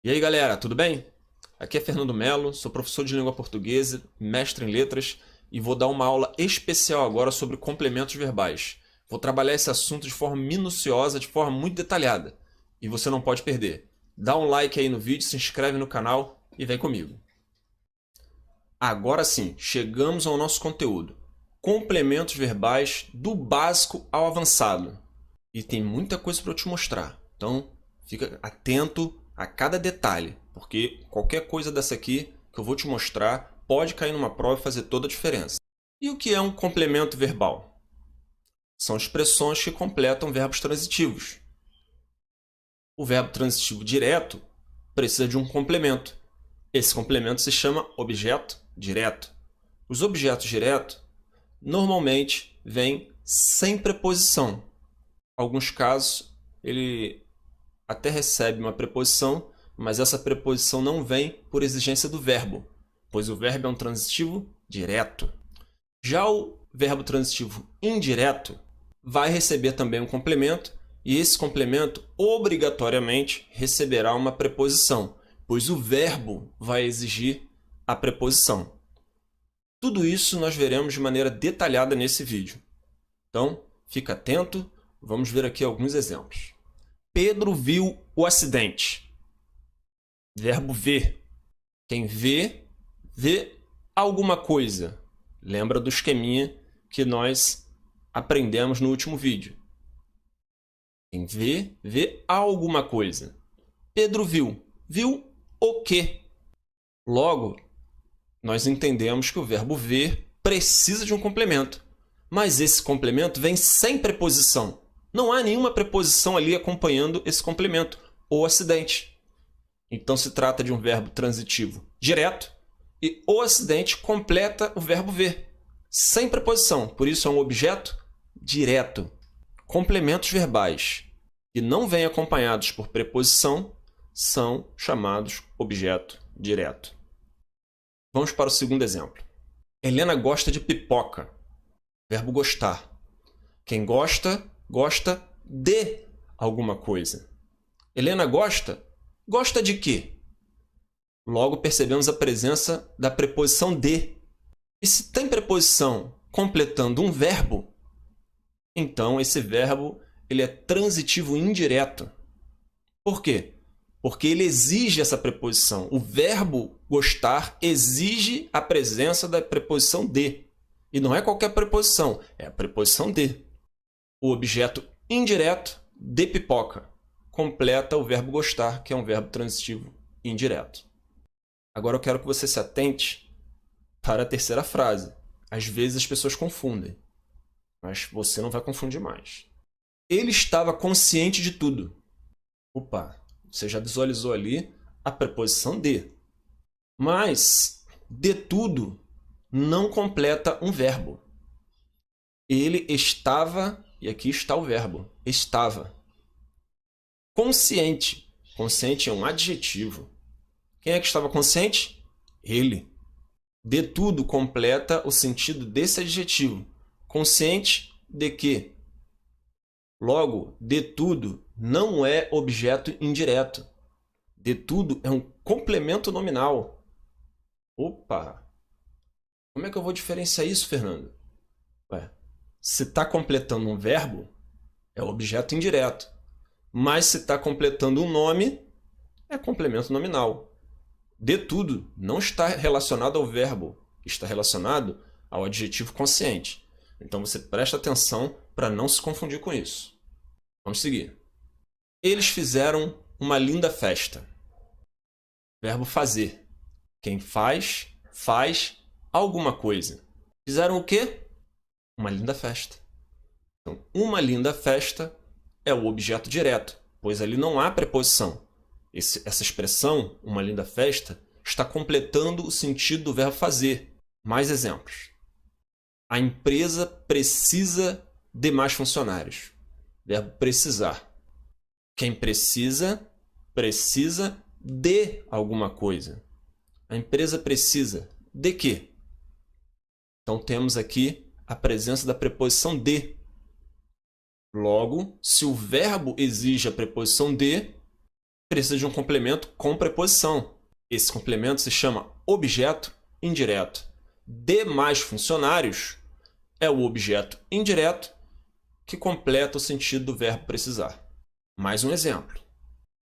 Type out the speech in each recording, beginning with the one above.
E aí galera, tudo bem? Aqui é Fernando Melo, sou professor de língua portuguesa, mestre em letras e vou dar uma aula especial agora sobre complementos verbais. Vou trabalhar esse assunto de forma minuciosa, de forma muito detalhada. E você não pode perder. Dá um like aí no vídeo, se inscreve no canal e vem comigo. Agora sim, chegamos ao nosso conteúdo. Complementos verbais do básico ao avançado. E tem muita coisa para eu te mostrar. Então, fica atento a cada detalhe, porque qualquer coisa dessa aqui que eu vou te mostrar pode cair numa prova e fazer toda a diferença. E o que é um complemento verbal? São expressões que completam verbos transitivos. O verbo transitivo direto precisa de um complemento. Esse complemento se chama objeto direto. Os objetos diretos normalmente vêm sem preposição. Em alguns casos, ele até recebe uma preposição, mas essa preposição não vem por exigência do verbo, pois o verbo é um transitivo direto. Já o verbo transitivo indireto vai receber também um complemento, e esse complemento obrigatoriamente receberá uma preposição, pois o verbo vai exigir a preposição. Tudo isso nós veremos de maneira detalhada nesse vídeo. Então, fica atento, vamos ver aqui alguns exemplos. Pedro viu o acidente. Verbo ver. Quem vê, vê alguma coisa. Lembra do esqueminha que nós aprendemos no último vídeo. Quem vê, vê alguma coisa. Pedro viu. Viu o quê? Logo, nós entendemos que o verbo ver precisa de um complemento. Mas esse complemento vem sem preposição. Não há nenhuma preposição ali acompanhando esse complemento, o acidente. Então se trata de um verbo transitivo direto e o acidente completa o verbo ver, sem preposição, por isso é um objeto direto. Complementos verbais que não vêm acompanhados por preposição são chamados objeto direto. Vamos para o segundo exemplo. Helena gosta de pipoca. Verbo gostar. Quem gosta, gosta de alguma coisa. Helena gosta? Gosta de quê? Logo percebemos a presença da preposição de. E se tem preposição completando um verbo, então esse verbo ele é transitivo indireto. Por quê? Porque ele exige essa preposição. O verbo gostar exige a presença da preposição de. E não é qualquer preposição, é a preposição de. O objeto indireto de pipoca completa o verbo gostar, que é um verbo transitivo indireto. Agora eu quero que você se atente para a terceira frase. Às vezes as pessoas confundem, mas você não vai confundir mais. Ele estava consciente de tudo. Opa, você já visualizou ali a preposição de. Mas de tudo não completa um verbo. Ele estava, e aqui está o verbo, estava. Consciente. Consciente é um adjetivo. Quem é que estava consciente? Ele. De tudo completa o sentido desse adjetivo. Consciente de quê? Logo, de tudo não é objeto indireto. De tudo é um complemento nominal. Opa! Como é que eu vou diferenciar isso, Fernando? Ué, se está completando um verbo, é objeto indireto. Mas se está completando um nome, é complemento nominal. De tudo não está relacionado ao verbo, está relacionado ao adjetivo consciente. Então você presta atenção para não se confundir com isso. Vamos seguir. Eles fizeram uma linda festa. Verbo fazer. Quem faz, faz alguma coisa. Fizeram o quê? Uma linda festa. Então, uma linda festa é o objeto direto, pois ali não há preposição. Essa expressão, uma linda festa, está completando o sentido do verbo fazer. Mais exemplos. A empresa precisa de mais funcionários. Verbo precisar. Quem precisa, precisa de alguma coisa. A empresa precisa de quê? Então temos aqui a presença da preposição de. Logo, se o verbo exige a preposição de, precisa de um complemento com preposição. Esse complemento se chama objeto indireto. Demais funcionários é o objeto indireto que completa o sentido do verbo precisar. Mais um exemplo.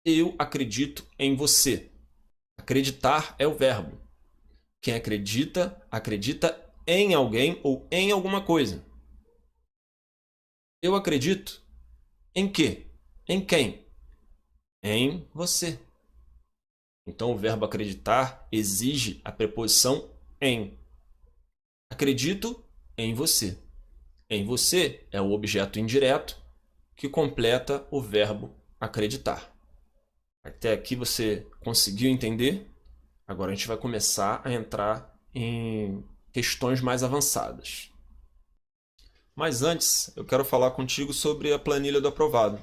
Eu acredito em você. Acreditar é o verbo. Quem acredita, acredita em alguém ou em alguma coisa. Eu acredito em quê? Em quem? Em você. Então, o verbo acreditar exige a preposição em. Acredito em você. Em você é o objeto indireto que completa o verbo acreditar. Até aqui você conseguiu entender? Agora a gente vai começar a entrar em questões mais avançadas. Mas antes, eu quero falar contigo sobre a planilha do aprovado.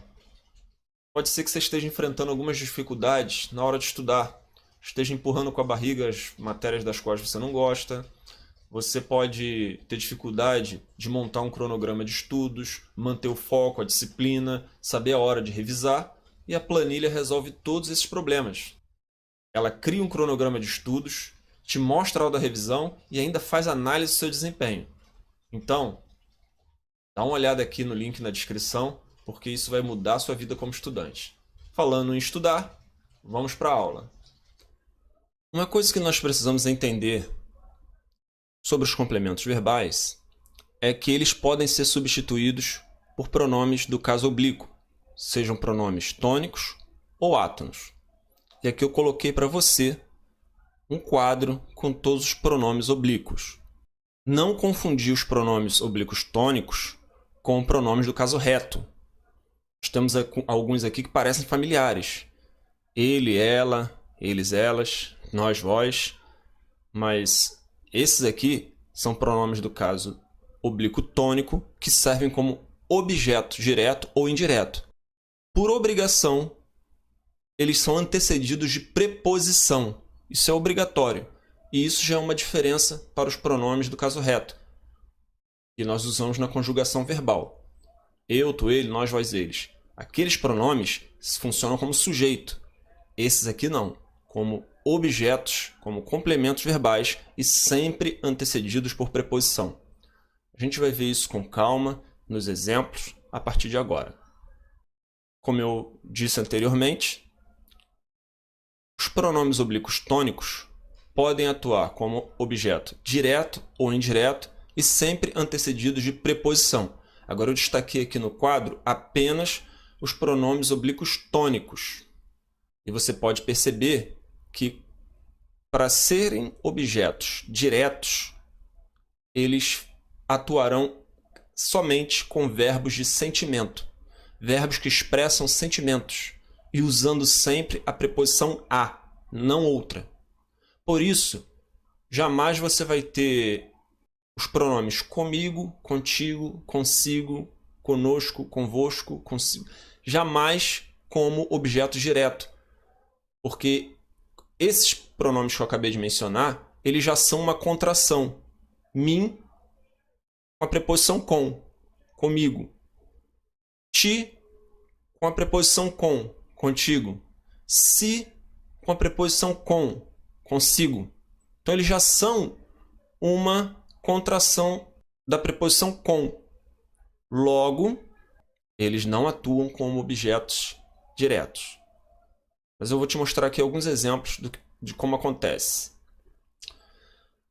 Pode ser que você esteja enfrentando algumas dificuldades na hora de estudar, esteja empurrando com a barriga as matérias das quais você não gosta. Você pode ter dificuldade de montar um cronograma de estudos, manter o foco, a disciplina, saber a hora de revisar, e a planilha resolve todos esses problemas. Ela cria um cronograma de estudos, te mostra a hora da revisão e ainda faz análise do seu desempenho. Então, dá uma olhada aqui no link na descrição, porque isso vai mudar a sua vida como estudante. Falando em estudar, vamos para a aula. Uma coisa que nós precisamos entender sobre os complementos verbais é que eles podem ser substituídos por pronomes do caso oblíquo, sejam pronomes tônicos ou átonos. E aqui eu coloquei para você um quadro com todos os pronomes oblíquos. Não confundir os pronomes oblíquos tônicos com pronomes do caso reto. Nós temos alguns aqui que parecem familiares. Ele, ela, eles, elas, nós, vós. Mas esses aqui são pronomes do caso oblíquo tônico que servem como objeto direto ou indireto. Por obrigação, eles são antecedidos de preposição. Isso é obrigatório. E isso já é uma diferença para os pronomes do caso reto, que nós usamos na conjugação verbal. Eu, tu, ele, nós, vós, eles. Aqueles pronomes funcionam como sujeito. Esses aqui não, como objetos, como complementos verbais e sempre antecedidos por preposição. A gente vai ver isso com calma nos exemplos a partir de agora. Como eu disse anteriormente, os pronomes oblíquos tônicos podem atuar como objeto direto ou indireto e sempre antecedidos de preposição. Agora eu destaquei aqui no quadro apenas os pronomes oblíquos tônicos. E você pode perceber que, para serem objetos diretos, eles atuarão somente com verbos de sentimento, verbos que expressam sentimentos, e usando sempre a preposição a, não outra. Por isso, jamais você vai ter os pronomes comigo, contigo, consigo, conosco, convosco, consigo, jamais como objeto direto, porque esses pronomes que eu acabei de mencionar, eles já são uma contração. Mim, com a preposição com, comigo. Ti, com a preposição com, contigo. Si, com a preposição com, consigo. Então, eles já são uma contração da preposição com. Logo, eles não atuam como objetos diretos. Mas eu vou te mostrar aqui alguns exemplos de como acontece.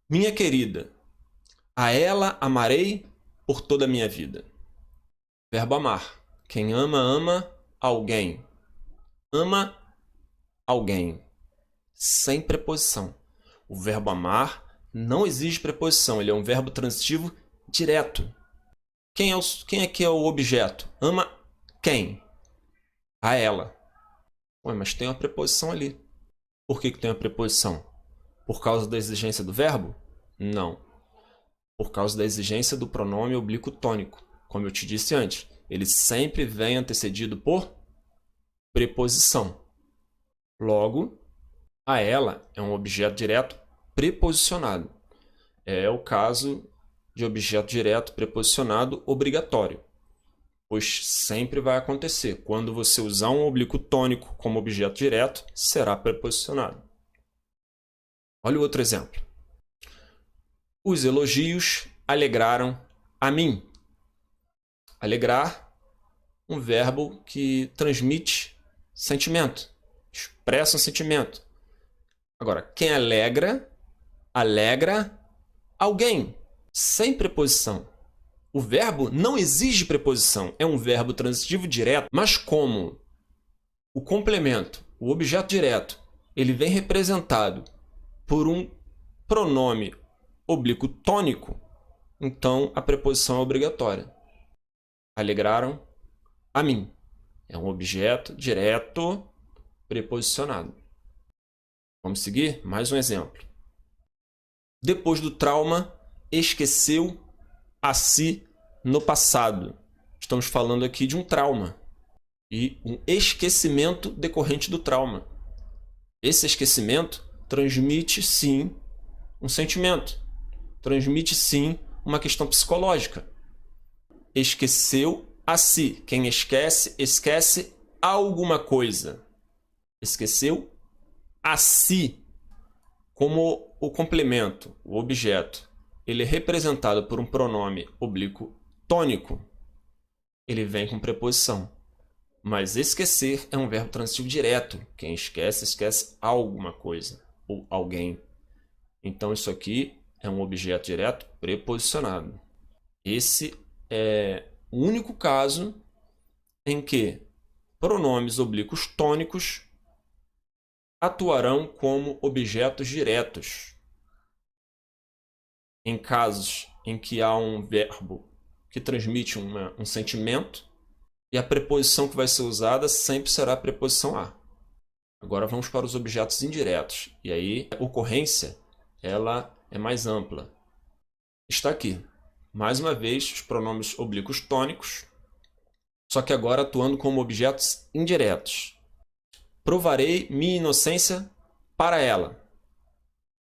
Minha querida, a ela amarei por toda a minha vida. Verbo amar. Quem ama, ama alguém. Ama alguém. Sem preposição. O verbo amar não exige preposição. Ele é um verbo transitivo direto. Quem é que é o objeto? Ama quem? A ela. Ué, mas tem uma preposição ali. Por que tem uma preposição? Por causa da exigência do verbo? Não. Por causa da exigência do pronome oblíquo tônico. Como eu te disse antes, ele sempre vem antecedido por preposição. Logo, a ela é um objeto direto preposicionado. É o caso de objeto direto preposicionado obrigatório. Pois sempre vai acontecer. Quando você usar um oblíquo tônico como objeto direto, será preposicionado. Olha o outro exemplo. Os elogios alegraram a mim. Alegrar, um verbo que transmite sentimento, expressa um sentimento. Agora, quem alegra, alegra alguém, sem preposição. O verbo não exige preposição, é um verbo transitivo direto, mas como o complemento, o objeto direto, ele vem representado por um pronome oblíquo tônico, então a preposição é obrigatória. Alegraram a mim. É um objeto direto preposicionado. Vamos seguir? Mais um exemplo. Depois do trauma, esqueceu a si no passado. Estamos falando aqui de um trauma e um esquecimento decorrente do trauma. Esse esquecimento transmite, sim, um sentimento. Transmite, sim, uma questão psicológica. Esqueceu a si. Quem esquece, esquece alguma coisa. Esqueceu a si. Como o complemento, o objeto, ele é representado por um pronome oblíquo tônico, ele vem com preposição. Mas esquecer é um verbo transitivo direto. Quem esquece, esquece alguma coisa ou alguém. Então isso aqui é um objeto direto preposicionado. Esse é o único caso em que pronomes oblíquos tônicos atuarão como objetos diretos. Em casos em que há um verbo que transmite um sentimento e a preposição que vai ser usada sempre será a preposição a. Agora vamos para os objetos indiretos. E aí a ocorrência ela é mais ampla. Está aqui. Mais uma vez, os pronomes oblíquos tônicos, só que agora atuando como objetos indiretos. Provarei minha inocência para ela.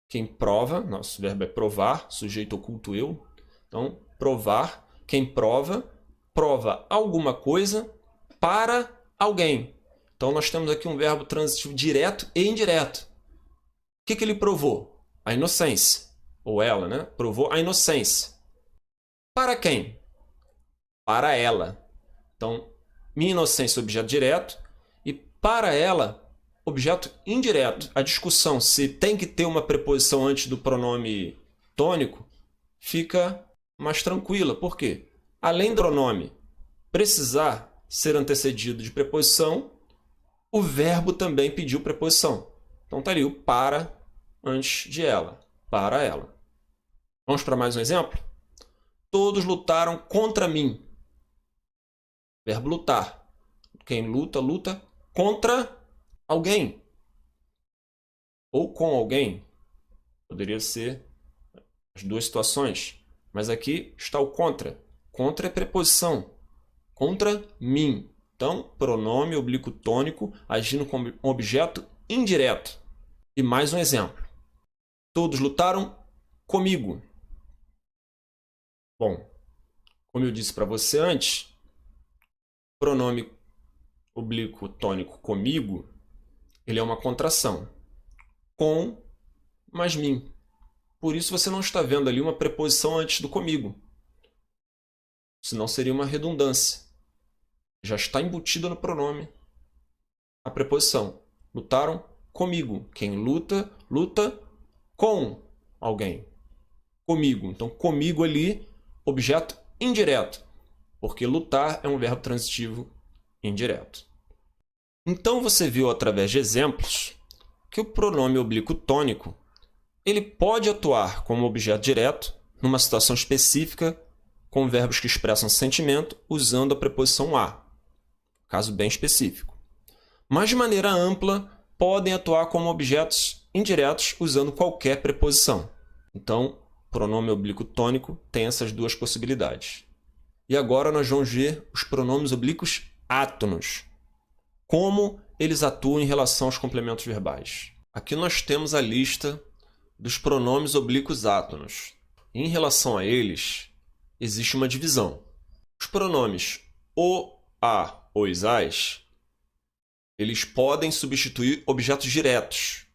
Quem prova, nosso verbo é provar, sujeito oculto eu. Então, provar, quem prova, prova alguma coisa para alguém. Então, nós temos aqui um verbo transitivo direto e indireto. O que ele provou? A inocência. Ou ela, né? Provou a inocência. Para quem? Para ela. Então, minha inocência, objeto direto. E para ela, objeto indireto. A discussão se tem que ter uma preposição antes do pronome tônico fica mais tranquila. Por quê? Além do pronome precisar ser antecedido de preposição, o verbo também pediu preposição. Então está ali o para antes de ela. Para ela. Vamos para mais um exemplo? Todos lutaram contra mim. Verbo lutar. Quem luta, luta contra alguém. Ou com alguém. Poderia ser as duas situações. Mas aqui está o contra. Contra é preposição. Contra mim. Então, pronome oblíquo tônico agindo como objeto indireto. E mais um exemplo. Todos lutaram comigo. Bom, como eu disse para você antes, pronome oblíquo tônico comigo, ele é uma contração. Com mais mim. Por isso você não está vendo ali uma preposição antes do comigo. Senão seria uma redundância. Já está embutida no pronome a preposição. Lutaram comigo. Quem luta, luta com alguém. Comigo. Então, comigo ali, objeto indireto. Porque lutar é um verbo transitivo indireto. Então, você viu através de exemplos que o pronome oblíquo tônico ele pode atuar como objeto direto numa situação específica com verbos que expressam sentimento usando a preposição a. Caso bem específico. Mas, de maneira ampla, podem atuar como objetos indiretos usando qualquer preposição. Então, o pronome oblíquo tônico tem essas duas possibilidades. E agora nós vamos ver os pronomes oblíquos átonos. Como eles atuam em relação aos complementos verbais. Aqui nós temos a lista dos pronomes oblíquos átonos. Em relação a eles, existe uma divisão. Os pronomes o, a, os, as, eles podem substituir objetos diretos.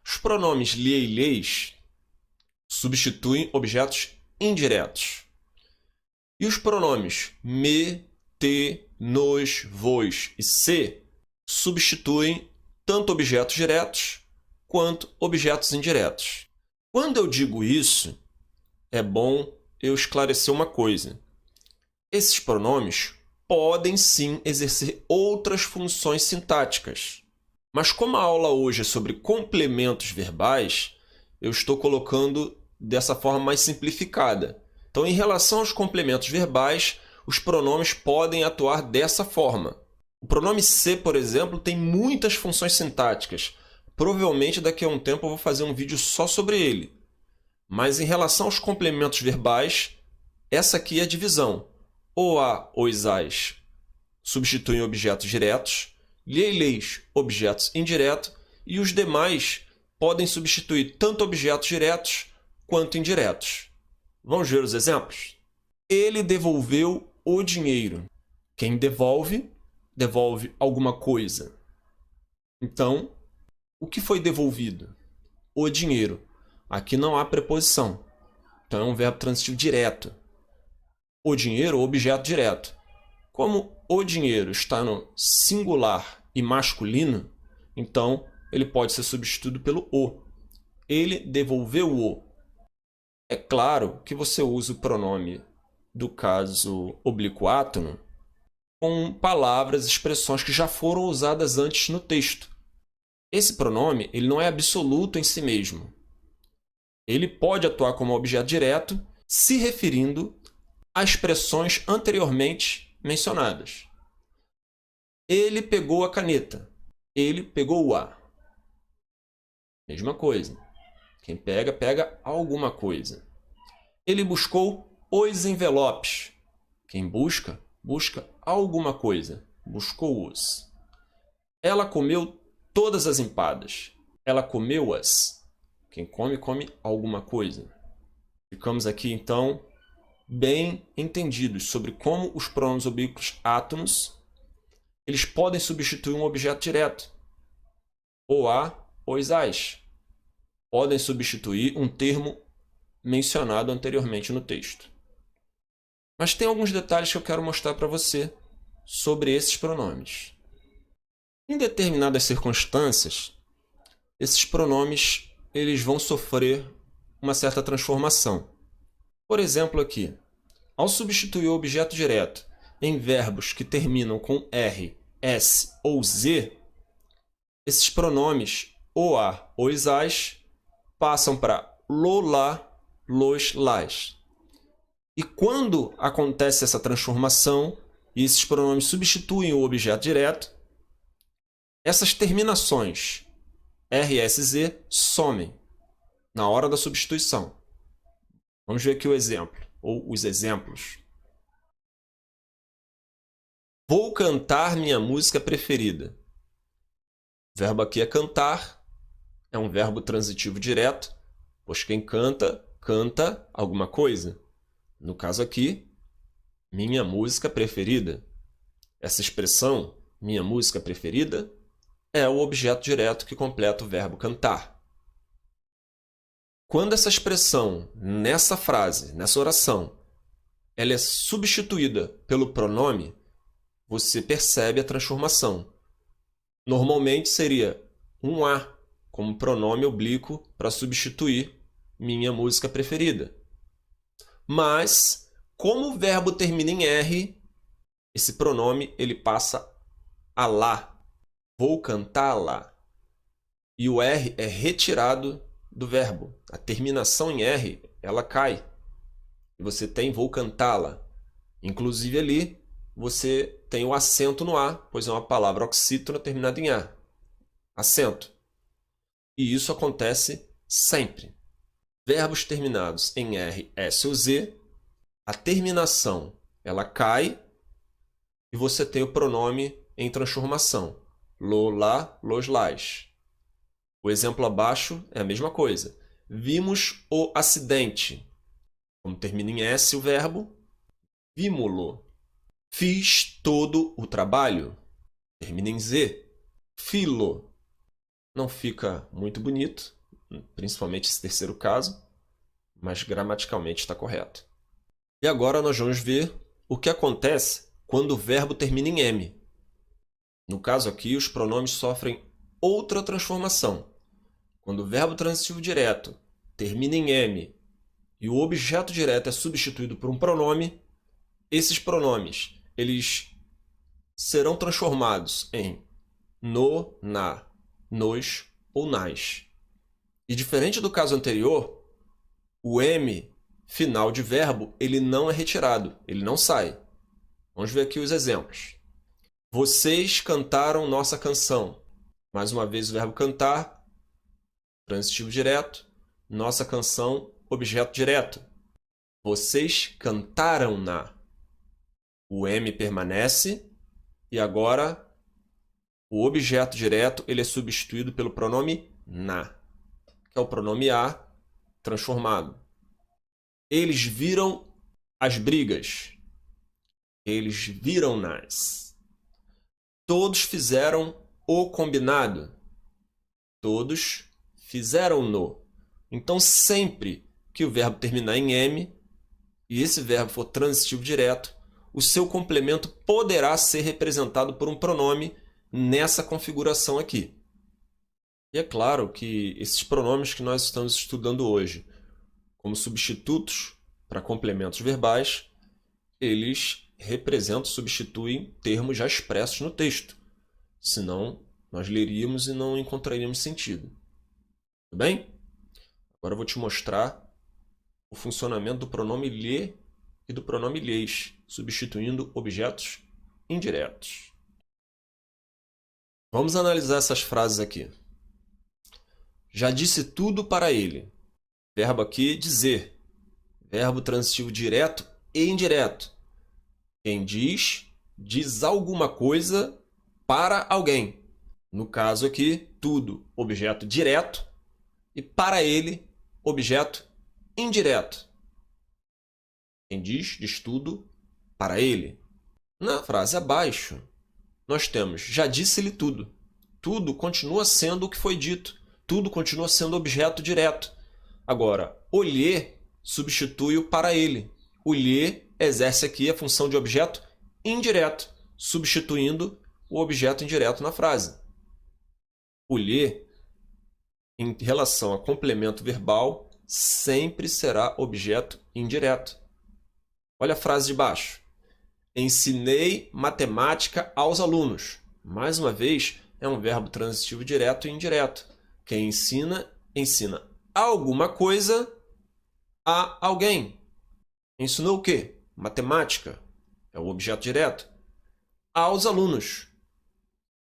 Os pronomes lhe e lhes substituem objetos indiretos. E os pronomes me, te, nos, vos e se substituem tanto objetos diretos quanto objetos indiretos. Quando eu digo isso, é bom eu esclarecer uma coisa. Esses pronomes podem sim exercer outras funções sintáticas. Mas como a aula hoje é sobre complementos verbais, eu estou colocando dessa forma mais simplificada. Então, em relação aos complementos verbais, os pronomes podem atuar dessa forma. O pronome se, por exemplo, tem muitas funções sintáticas. Provavelmente daqui a um tempo eu vou fazer um vídeo só sobre ele. Mas em relação aos complementos verbais, essa aqui é a divisão. O, a, os, as substituem objetos diretos, lhe e lhes objetos indiretos, e os demais podem substituir tanto objetos diretos quanto indiretos. Vamos ver os exemplos? Ele devolveu o dinheiro. Quem devolve, devolve alguma coisa. Então, o que foi devolvido? O dinheiro. Aqui não há preposição. Então, é um verbo transitivo direto. O dinheiro, objeto direto. Como o dinheiro está no singular e masculino, então ele pode ser substituído pelo o. Ele devolveu o. É claro que você usa o pronome do caso oblíquo átono com palavras, expressões que já foram usadas antes no texto. Esse pronome ele não é absoluto em si mesmo. Ele pode atuar como objeto direto, se referindo a expressões anteriormente mencionadas. Ele pegou a caneta. Ele pegou-a. Mesma coisa. Quem pega, pega alguma coisa. Ele buscou os envelopes. Quem busca, busca alguma coisa. Buscou-os. Ela comeu todas as empadas. Ela comeu-as. Quem come, come alguma coisa. Ficamos aqui, então, bem entendidos sobre como os pronomes oblíquos átonos eles podem substituir um objeto direto. O, a, os, as. Podem substituir um termo mencionado anteriormente no texto. Mas tem alguns detalhes que eu quero mostrar para você sobre esses pronomes. Em determinadas circunstâncias, esses pronomes eles vão sofrer uma certa transformação. Por exemplo, aqui, ao substituir o objeto direto em verbos que terminam com R, S ou Z, esses pronomes o, a, os, as passam para lo, lá, los, las. E quando acontece essa transformação e esses pronomes substituem o objeto direto, essas terminações R, S, Z somem na hora da substituição. Vamos ver aqui o exemplo, ou os exemplos. Vou cantar minha música preferida. O verbo aqui é cantar, é um verbo transitivo direto, pois quem canta, canta alguma coisa. No caso aqui, minha música preferida. Essa expressão, minha música preferida, é o objeto direto que completa o verbo cantar. Quando essa expressão, nessa frase, nessa oração, ela é substituída pelo pronome, você percebe a transformação. Normalmente seria um a como pronome oblíquo para substituir minha música preferida. Mas, como o verbo termina em R, esse pronome ele passa a lá. Vou cantá-la. E o R é retirado do verbo. A terminação em R, ela cai. E você tem vou cantá-la. Inclusive ali, você tem o acento no A, pois é uma palavra oxítona terminada em A. Acento. E isso acontece sempre. Verbos terminados em R, S ou Z, a terminação ela cai e você tem o pronome em transformação. Lo, lá, los, las. O exemplo abaixo é a mesma coisa. Vimos o acidente. Como termina em S o verbo, vimo-lo. Fiz todo o trabalho. Termina em Z. Filo. Não fica muito bonito, principalmente esse terceiro caso, mas gramaticalmente está correto. E agora nós vamos ver o que acontece quando o verbo termina em M. No caso aqui, os pronomes sofrem outra transformação. Quando o verbo transitivo direto termina em M e o objeto direto é substituído por um pronome, esses pronomes eles serão transformados em no, na, nos ou nas. E diferente do caso anterior, o M final de verbo ele não é retirado, ele não sai. Vamos ver aqui os exemplos. Vocês cantaram nossa canção. Mais uma vez o verbo cantar, transitivo direto, nossa canção, objeto direto. Vocês cantaram-na. O M permanece e agora o objeto direto ele é substituído pelo pronome na, que é o pronome a transformado. Eles viram as brigas. Eles viram-nas. Todos fizeram o combinado. Todos fizeram-no. Então, sempre que o verbo terminar em M e esse verbo for transitivo direto, o seu complemento poderá ser representado por um pronome nessa configuração aqui. E é claro que esses pronomes que nós estamos estudando hoje, como substitutos para complementos verbais, eles representam, substituem termos já expressos no texto. Senão, nós leríamos e não encontraríamos sentido. Tudo bem? Agora eu vou te mostrar o funcionamento do pronome lhe e do pronome lhes, substituindo objetos indiretos. Vamos analisar essas frases aqui. Já disse tudo para ele. Verbo aqui, dizer. Verbo transitivo direto e indireto. Quem diz, diz alguma coisa para alguém. No caso aqui, tudo, objeto direto. E para ele, objeto indireto. Quem diz, diz tudo para ele. Na frase abaixo, nós temos já disse-lhe tudo. Tudo continua sendo o que foi dito. Tudo continua sendo objeto direto. Agora, o lhe substitui o para ele. O lhe exerce aqui a função de objeto indireto, substituindo o objeto indireto na frase. O lhe, em relação a complemento verbal, sempre será objeto indireto. Olha a frase de baixo. Ensinei matemática aos alunos. Mais uma vez, é um verbo transitivo direto e indireto. Quem ensina, ensina alguma coisa a alguém. Ensinou o quê? Matemática. É o objeto direto. Aos alunos.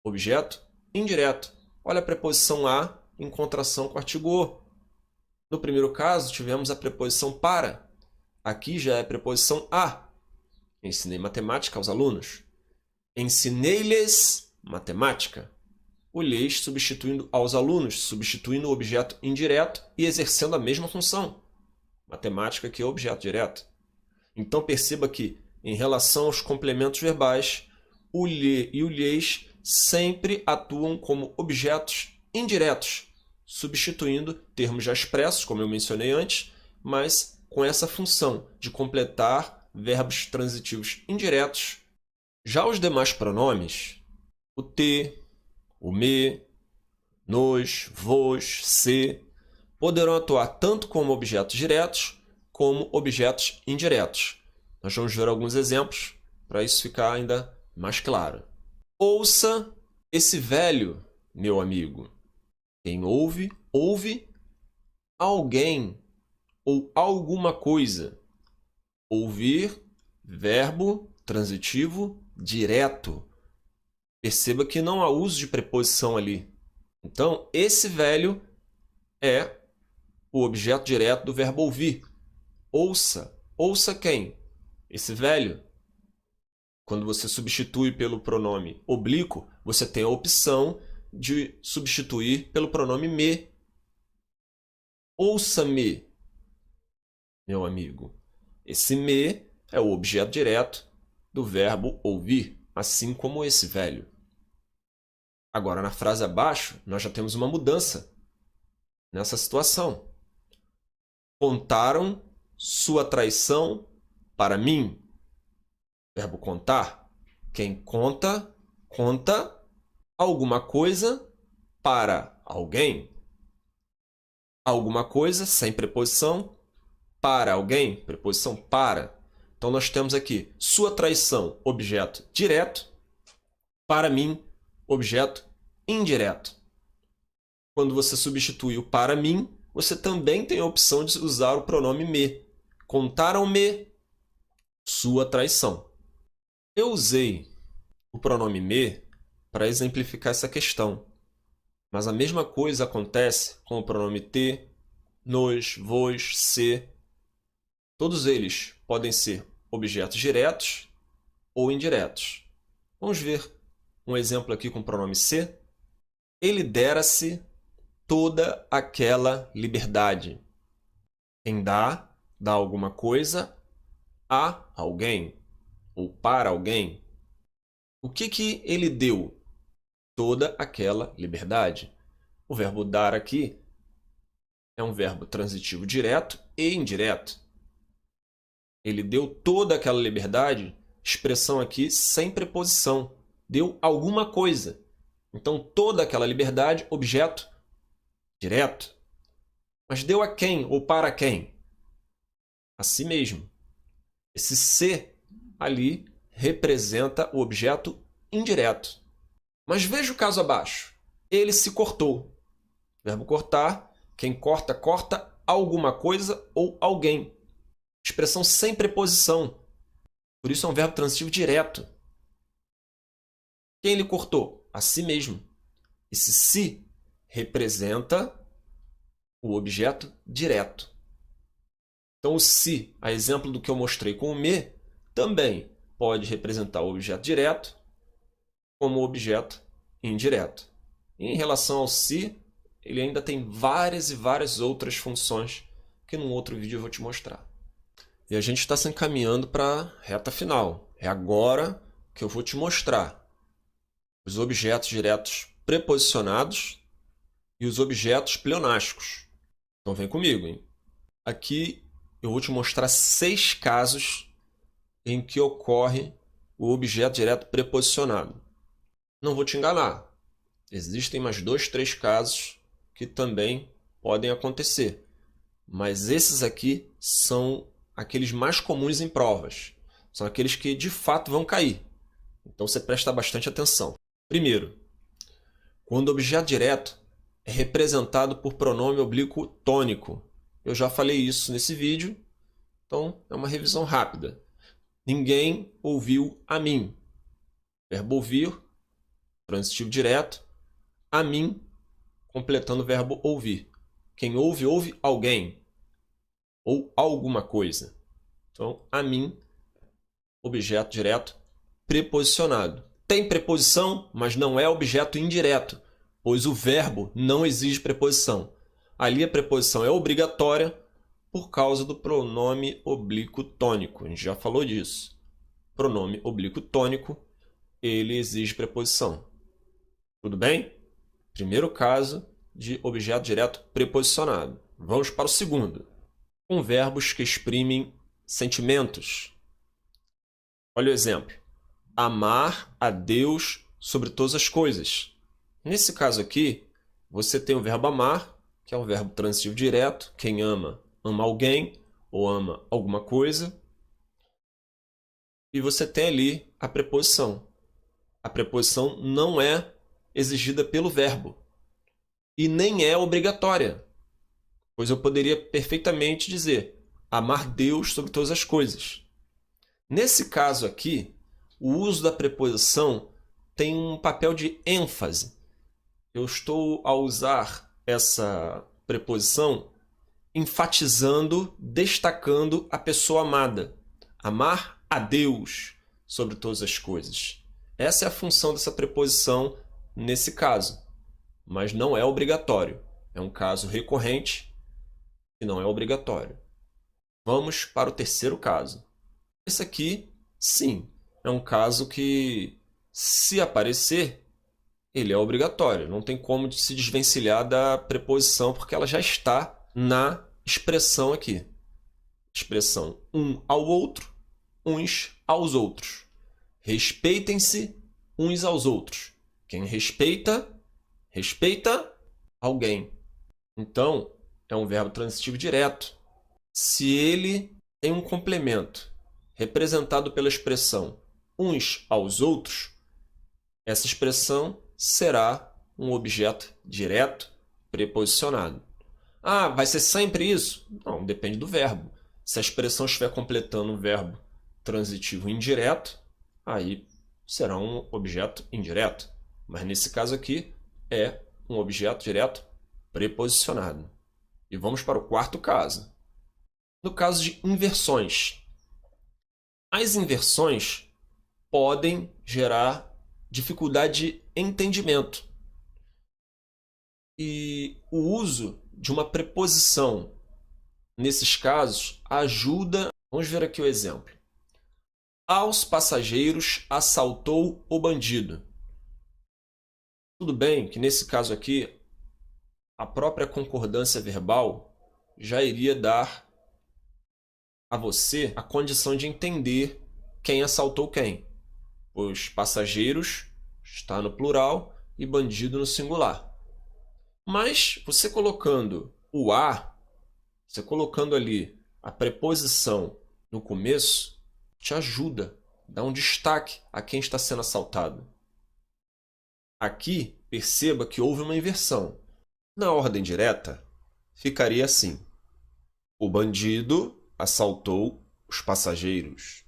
Objeto indireto. Olha a preposição a em contração com o artigo o. No primeiro caso, tivemos a preposição para. Aqui já é a preposição a. Ensinei matemática aos alunos. Ensinei-lhes matemática. O lhes substituindo aos alunos, substituindo o objeto indireto e exercendo a mesma função. Matemática que é o objeto direto. Então perceba que, em relação aos complementos verbais, o lhe e o lhes sempre atuam como objetos indiretos, substituindo termos já expressos, como eu mencionei antes, mas com essa função de completar verbos transitivos indiretos. Já os demais pronomes, o te, o me, nos, vos, se, poderão atuar tanto como objetos diretos como objetos indiretos. Nós vamos ver alguns exemplos para isso ficar ainda mais claro. Ouça esse velho, meu amigo. Quem ouve, ouve alguém ou alguma coisa. Ouvir, verbo transitivo direto. Perceba que não há uso de preposição ali. Então, esse velho é o objeto direto do verbo ouvir. Ouça. Ouça quem? Esse velho. Quando você substitui pelo pronome oblíquo, você tem a opção de substituir pelo pronome me. Ouça-me, meu amigo. Esse me é o objeto direto do verbo ouvir, assim como esse velho. Agora, na frase abaixo, nós já temos uma mudança nessa situação. Contaram sua traição para mim. Verbo contar. Quem conta, conta alguma coisa para alguém. Alguma coisa, sem preposição, para alguém, preposição para. Então, nós temos aqui sua traição, objeto direto, para mim, objeto indireto. Quando você substitui o para mim, você também tem a opção de usar o pronome me. Contaram-me sua traição. Eu usei o pronome me para exemplificar essa questão. Mas a mesma coisa acontece com o pronome te, nos, vos, se. Todos eles podem ser objetos diretos ou indiretos. Vamos ver um exemplo aqui com o pronome se. Ele dera-se toda aquela liberdade. Quem dá alguma coisa a alguém ou para alguém. O que ele deu? Toda aquela liberdade. O verbo dar aqui é um verbo transitivo direto e indireto. Ele deu toda aquela liberdade, expressão aqui sem preposição. Deu alguma coisa. Então, toda aquela liberdade, objeto direto. Mas deu a quem ou para quem? A si mesmo. Esse se ali representa o objeto indireto. Mas veja o caso abaixo. Ele se cortou. Verbo cortar. Quem corta, corta alguma coisa ou alguém. Expressão sem preposição. Por isso é um verbo transitivo direto. Quem ele cortou? A si mesmo. Esse si representa o objeto direto. Então, o si, a exemplo do que eu mostrei com o me, também pode representar o objeto direto como objeto indireto. E em relação ao se, ele ainda tem várias e várias outras funções que num outro vídeo eu vou te mostrar. E a gente está se encaminhando para a reta final. É agora que eu vou te mostrar os objetos diretos preposicionados e os objetos pleonásticos. Então vem comigo, hein? Aqui eu vou te mostrar 6 casos em que ocorre o objeto direto preposicionado. Não vou te enganar. Existem mais 2, 3 casos que também podem acontecer. Mas esses aqui são aqueles mais comuns em provas. São aqueles que de fato vão cair. Então você presta bastante atenção. Primeiro, quando o objeto direto é representado por pronome oblíquo tônico. Eu já falei isso nesse vídeo, então é uma revisão rápida. Ninguém ouviu a mim. Verbo ouvir, transitivo direto. A mim, completando o verbo ouvir. Quem ouve, ouve alguém. Ou alguma coisa. Então, a mim, objeto direto preposicionado. Tem preposição, mas não é objeto indireto, pois o verbo não exige preposição. Ali a preposição é obrigatória por causa do pronome oblíquo tônico. A gente já falou disso. Pronome oblíquo tônico, ele exige preposição. Tudo bem? Primeiro caso de objeto direto preposicionado. Vamos para o segundo. Com verbos que exprimem sentimentos. Olha o exemplo. Amar a Deus sobre todas as coisas. Nesse caso aqui, você tem o verbo amar, que é um verbo transitivo direto. Quem ama, ama alguém ou ama alguma coisa. E você tem ali a preposição. A preposição não é exigida pelo verbo. E nem é obrigatória. Pois eu poderia perfeitamente dizer amar Deus sobre todas as coisas. Nesse caso aqui, o uso da preposição tem um papel de ênfase. Eu estou a usar essa preposição enfatizando, destacando a pessoa amada. Amar a Deus sobre todas as coisas. Essa é a função dessa preposição nesse caso. Mas não é obrigatório. É um caso recorrente e não é obrigatório. Vamos para o terceiro caso. Esse aqui, sim, é um caso que, se aparecer, ele é obrigatório. Não tem como se desvencilhar da preposição, porque ela já está na expressão aqui. Expressão um ao outro, uns aos outros. Respeitem-se uns aos outros. Quem respeita, respeita alguém. Então, é um verbo transitivo direto. Se ele tem um complemento representado pela expressão uns aos outros, essa expressão será um objeto direto preposicionado. Ah, vai ser sempre isso? Não, depende do verbo. Se a expressão estiver completando um verbo transitivo indireto, aí será um objeto indireto. Mas nesse caso aqui é um objeto direto preposicionado. E vamos para o quarto caso. No caso de inversões. As inversões podem gerar dificuldade de entendimento. E o uso de uma preposição nesses casos ajuda. Vamos ver aqui o exemplo. Aos passageiros assaltou o bandido. Tudo bem que nesse caso aqui a própria concordância verbal já iria dar a você a condição de entender quem assaltou quem. Os passageiros está no plural e bandido no singular. Mas você colocando o a, você colocando ali a preposição no começo, te ajuda, dá um destaque a quem está sendo assaltado. Aqui, perceba que houve uma inversão. Na ordem direta, ficaria assim: o bandido assaltou os passageiros.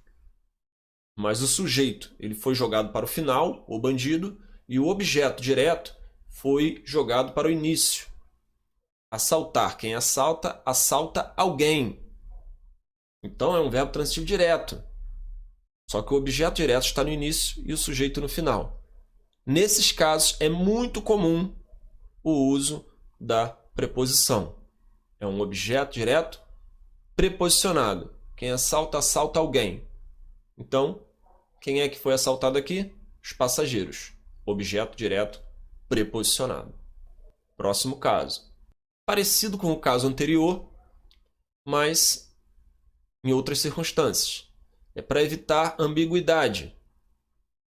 Mas o sujeito ele foi jogado para o final, o bandido, e o objeto direto foi jogado para o início. Assaltar, quem assalta, assalta alguém. Então é um verbo transitivo direto. Só que o objeto direto está no início e o sujeito no final. Nesses casos é muito comum o uso da preposição. É um objeto direto preposicionado. Quem assalta, assalta alguém. Então, quem é que foi assaltado aqui? Os passageiros. Objeto direto preposicionado. Próximo caso. Parecido com o caso anterior, mas em outras circunstâncias. É para evitar ambiguidade.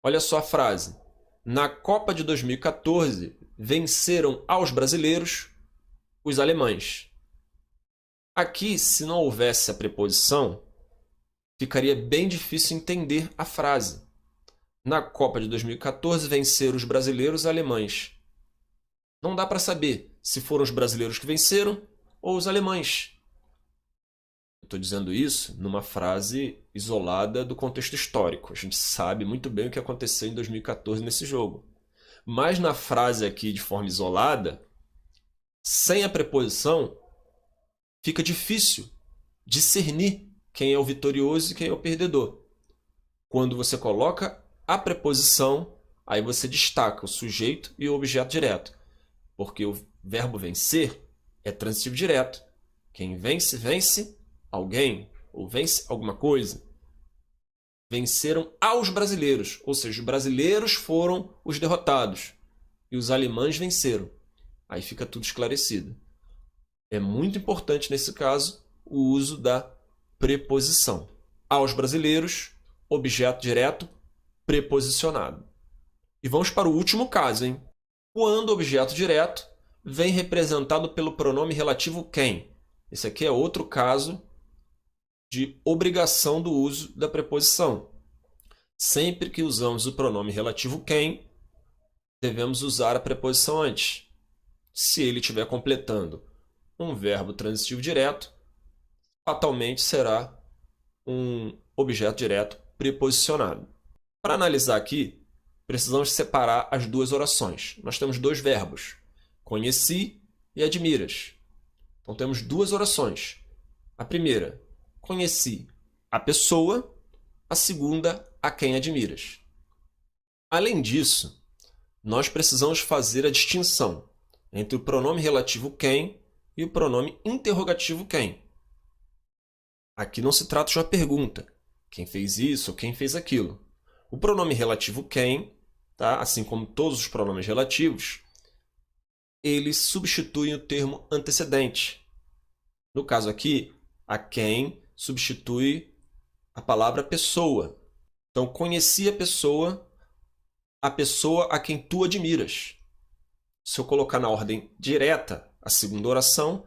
Olha só a frase. Na Copa de 2014, venceram aos brasileiros os alemães. Aqui, se não houvesse a preposição, ficaria bem difícil entender a frase. Na Copa de 2014, venceram os brasileiros os alemães. Não dá para saber se foram os brasileiros que venceram ou os alemães. Estou dizendo isso numa frase isolada do contexto histórico. A gente sabe muito bem o que aconteceu em 2014 nesse jogo. Mas na frase aqui, de forma isolada, sem a preposição, fica difícil discernir quem é o vitorioso e quem é o perdedor. Quando você coloca a preposição, aí você destaca o sujeito e o objeto direto. Porque o verbo vencer é transitivo direto. Quem vence, vence alguém, ou vence alguma coisa. Venceram aos brasileiros, ou seja, os brasileiros foram os derrotados e os alemães venceram. Aí fica tudo esclarecido. É muito importante nesse caso o uso da preposição. Aos brasileiros, objeto direto preposicionado. E vamos para o último caso, hein? Quando o objeto direto vem representado pelo pronome relativo quem. Esse aqui é outro caso de obrigação do uso da preposição. Sempre que usamos o pronome relativo quem, devemos usar a preposição antes. Se ele estiver completando um verbo transitivo direto, fatalmente será um objeto direto preposicionado. Para analisar aqui, precisamos separar as duas orações. Nós temos dois verbos, conheci e admiras. Então temos duas orações. A primeira, conheci a pessoa, a segunda, a quem admiras. Além disso, nós precisamos fazer a distinção entre o pronome relativo quem e o pronome interrogativo quem. Aqui não se trata de uma pergunta, quem fez isso ou quem fez aquilo, O pronome relativo quem, tá? Assim como todos os pronomes relativos, eles substituem o termo antecedente. No caso aqui, a quem substitui a palavra pessoa. Então, conheci a pessoa a quem tu admiras. Se eu colocar na ordem direta a segunda oração,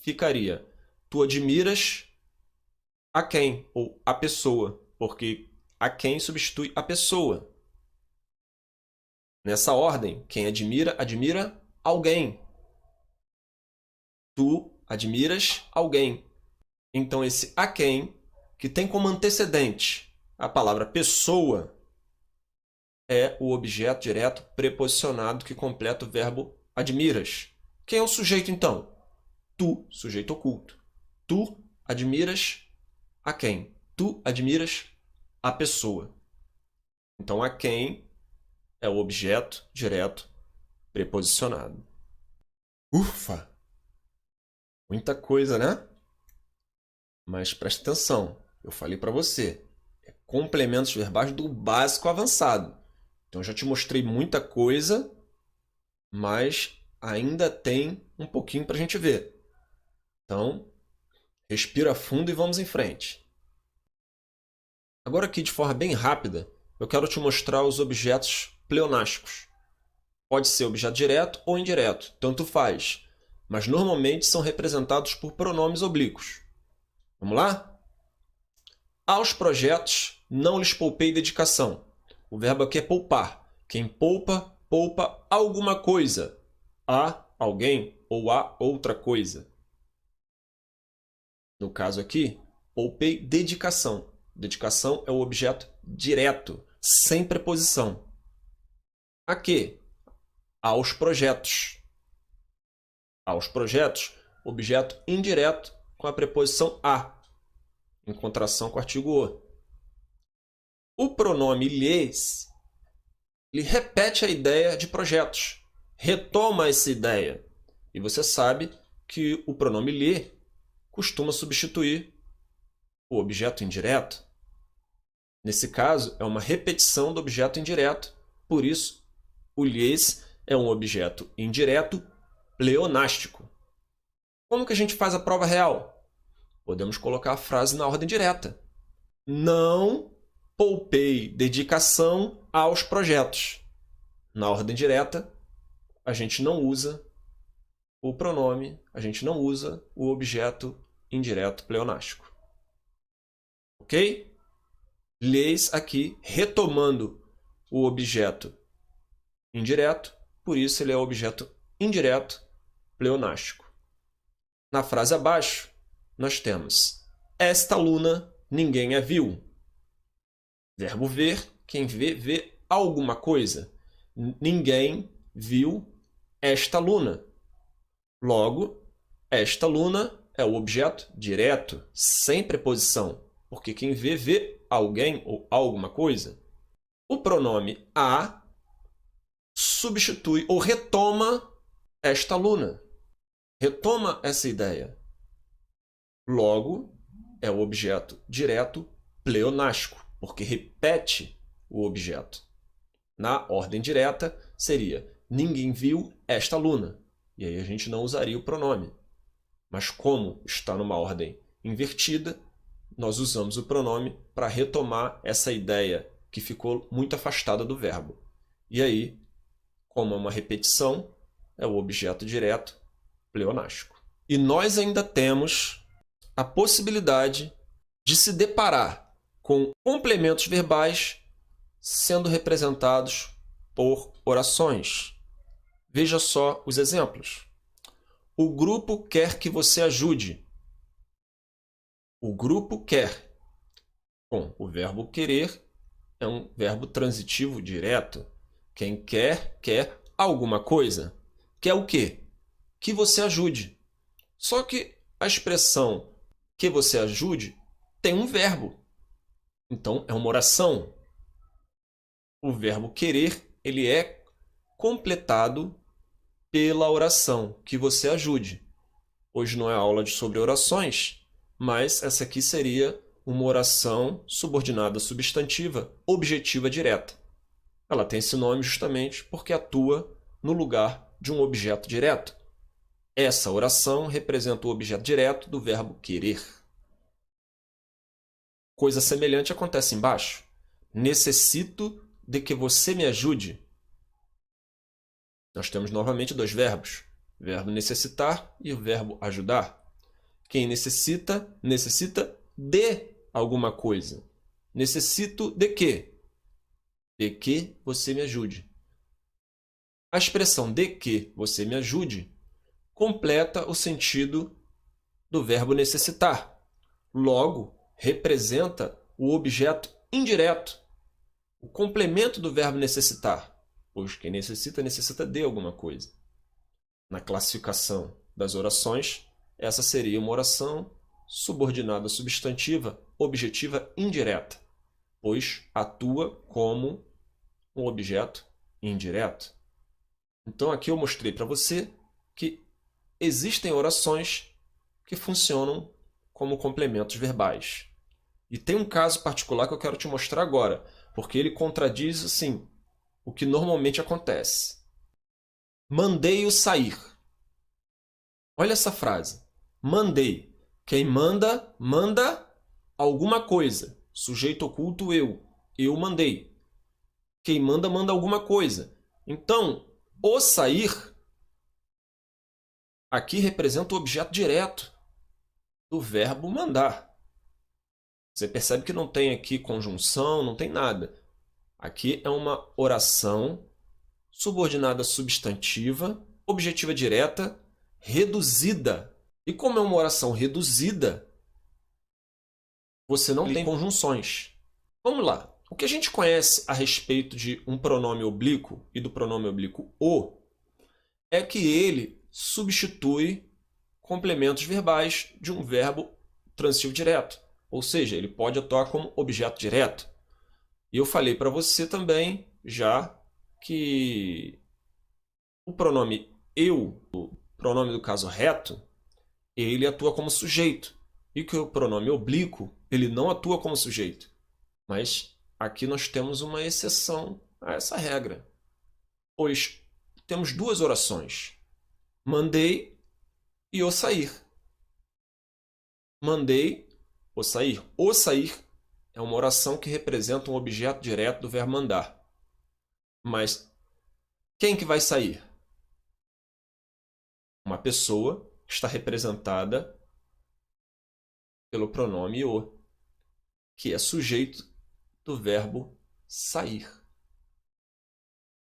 ficaria tu admiras a quem, ou a pessoa, porque a quem substitui a pessoa. Nessa ordem, quem admira, admira alguém. Tu admiras alguém. Então, esse a quem, que tem como antecedente a palavra pessoa, é o objeto direto preposicionado que completa o verbo admiras. Quem é o sujeito, então? Tu, sujeito oculto. Tu admiras a quem? Tu admiras a pessoa. Então, a quem é o objeto direto preposicionado. Ufa! Muita coisa, né? Mas preste atenção, eu falei para você, é complementos verbais do básico ao avançado. Então, eu já te mostrei muita coisa, mas ainda tem um pouquinho para a gente ver. Então, respira fundo e vamos em frente. Agora aqui, de forma bem rápida, eu quero te mostrar os objetos pleonásticos. Pode ser objeto direto ou indireto, tanto faz, mas normalmente são representados por pronomes oblíquos. Vamos lá? Aos projetos não lhes poupei dedicação. O verbo aqui é poupar. Quem poupa, poupa alguma coisa. A alguém ou a outra coisa. No caso aqui, poupei dedicação. Dedicação é o objeto direto, sem preposição. A quê? Aos projetos. Aos projetos, objeto indireto com a preposição a, em contração com o artigo o. O pronome lhes, ele repete a ideia de projetos, retoma essa ideia. E você sabe que o pronome lhe costuma substituir o objeto indireto. Nesse caso, é uma repetição do objeto indireto, por isso, o lhes é um objeto indireto pleonástico. Como que a gente faz a prova real? Podemos colocar a frase na ordem direta. Não poupei dedicação aos projetos. Na ordem direta, a gente não usa o pronome, a gente não usa o objeto indireto pleonástico. Ok? Lhes aqui retomando o objeto indireto, por isso ele é o objeto indireto pleonástico. Na frase abaixo, nós temos esta aluna ninguém a viu. Verbo ver, quem vê, vê alguma coisa. Ninguém viu esta aluna. Logo, esta aluna é o objeto direto, sem preposição, porque quem vê, vê alguém ou alguma coisa. O pronome a substitui ou retoma esta aluna. Retoma essa ideia. Logo, é o objeto direto pleonástico, porque repete o objeto. Na ordem direta, seria ninguém viu esta aluna. E aí a gente não usaria o pronome. Mas como está numa ordem invertida, nós usamos o pronome para retomar essa ideia que ficou muito afastada do verbo. E aí, como é uma repetição, é o objeto direto pleonástico. E nós ainda temos a possibilidade de se deparar com complementos verbais sendo representados por orações. Veja só os exemplos. O grupo quer que você ajude. O grupo quer. Bom, o verbo querer é um verbo transitivo direto. Quem quer, quer alguma coisa. Quer o quê? Que você ajude. Só que a expressão que você ajude tem um verbo. Então, é uma oração. O verbo querer, ele é completado pela oração, que você ajude. Hoje não é aula sobre orações, mas essa aqui seria uma oração subordinada substantiva objetiva direta. Ela tem esse nome justamente porque atua no lugar de um objeto direto. Essa oração representa o objeto direto do verbo querer. Coisa semelhante acontece embaixo. Necessito de que você me ajude. Nós temos novamente dois verbos. O verbo necessitar e o verbo ajudar. Quem necessita, necessita de alguma coisa. Necessito de quê? De que você me ajude. A expressão de que você me ajude completa o sentido do verbo necessitar. Logo, representa o objeto indireto, o complemento do verbo necessitar, pois quem necessita, necessita de alguma coisa. Na classificação das orações, essa seria uma oração subordinada substantiva objetiva indireta, pois atua como um objeto indireto. Então aqui eu mostrei para você que existem orações que funcionam como complementos verbais. E tem um caso particular que eu quero te mostrar agora, porque ele contradiz assim, o que normalmente acontece. Mandei-o sair. Olha essa frase. Mandei. Quem manda, manda alguma coisa. Sujeito oculto eu. Eu mandei. Quem manda, manda alguma coisa. Então, o sair aqui representa o objeto direto do verbo mandar. Você percebe que não tem aqui conjunção, não tem nada. Aqui é uma oração subordinada substantiva, objetiva direta, reduzida. E como é uma oração reduzida, você não tem conjunções. Vamos lá. O que a gente conhece a respeito de um pronome oblíquo e do pronome oblíquo o é que ele substitui complementos verbais de um verbo transitivo direto. Ou seja, ele pode atuar como objeto direto. E eu falei para você também já que o pronome eu, o pronome do caso reto, ele atua como sujeito. E que o pronome oblíquo, ele não atua como sujeito. Mas aqui nós temos uma exceção a essa regra. Pois temos duas orações. Mandei e o sair. Mandei, o sair. O sair é uma oração que representa um objeto direto do verbo mandar. Mas quem que vai sair? Uma pessoa que está representada pelo pronome o, que é sujeito do verbo sair.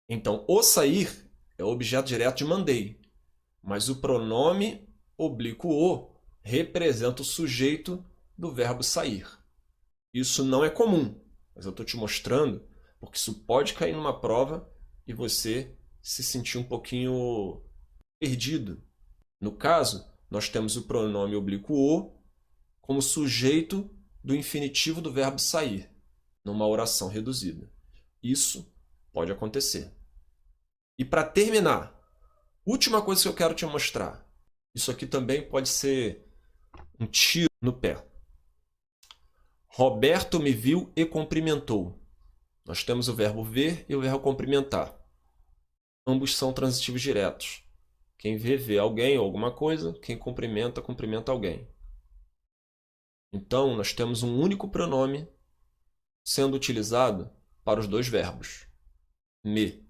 Então, o sair é o objeto direto de mandei, mas o pronome oblíquo o representa o sujeito do verbo sair. Isso não é comum, mas eu estou te mostrando porque isso pode cair numa prova e você se sentir um pouquinho perdido. No caso, nós temos o pronome oblíquo o como sujeito do infinitivo do verbo sair, numa oração reduzida. Isso pode acontecer. E para terminar, última coisa que eu quero te mostrar. Isso aqui também pode ser um tiro no pé. Roberto me viu e cumprimentou. Nós temos o verbo ver e o verbo cumprimentar. Ambos são transitivos diretos. Quem vê, vê alguém ou alguma coisa. Quem cumprimenta, cumprimenta alguém. Então, nós temos um único pronome sendo utilizado para os dois verbos. Me.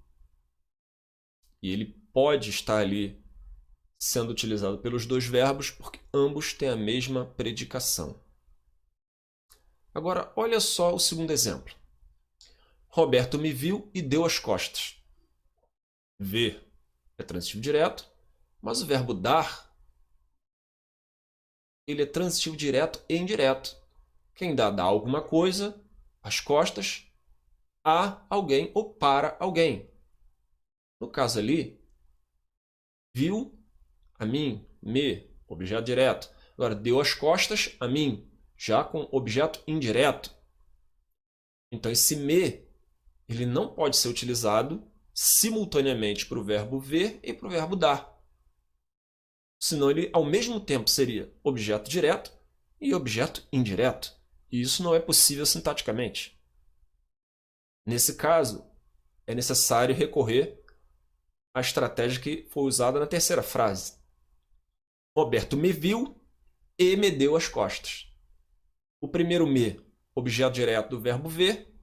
E ele pode estar ali sendo utilizado pelos dois verbos porque ambos têm a mesma predicação. Agora, olha só o segundo exemplo. Roberto me viu e deu as costas. Ver é transitivo direto, mas o verbo dar ele é transitivo direto e indireto. Quem dá alguma coisa, as costas, a alguém ou para alguém. No caso ali, viu a mim, me, objeto direto. Agora, deu as costas a mim, já com objeto indireto. Então, esse me, ele não pode ser utilizado simultaneamente para o verbo ver e para o verbo dar. Senão ele, ao mesmo tempo, seria objeto direto e objeto indireto. E isso não é possível sintaticamente. Nesse caso, é necessário recorrer à estratégia que foi usada na terceira frase. Roberto me viu e me deu as costas. O primeiro me, objeto direto do verbo ver,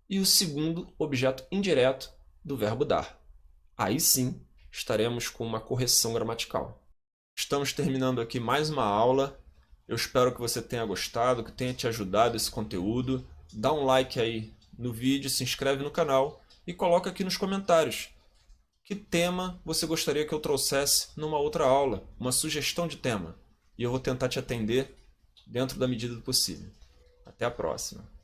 e o segundo, objeto indireto do verbo dar. Aí sim, estaremos com uma correção gramatical. Estamos terminando aqui mais uma aula. Eu espero que você tenha gostado, que tenha te ajudado esse conteúdo. Dá um like aí no vídeo, se inscreve no canal e coloca aqui nos comentários que tema você gostaria que eu trouxesse numa outra aula, uma sugestão de tema. E eu vou tentar te atender dentro da medida do possível. Até a próxima.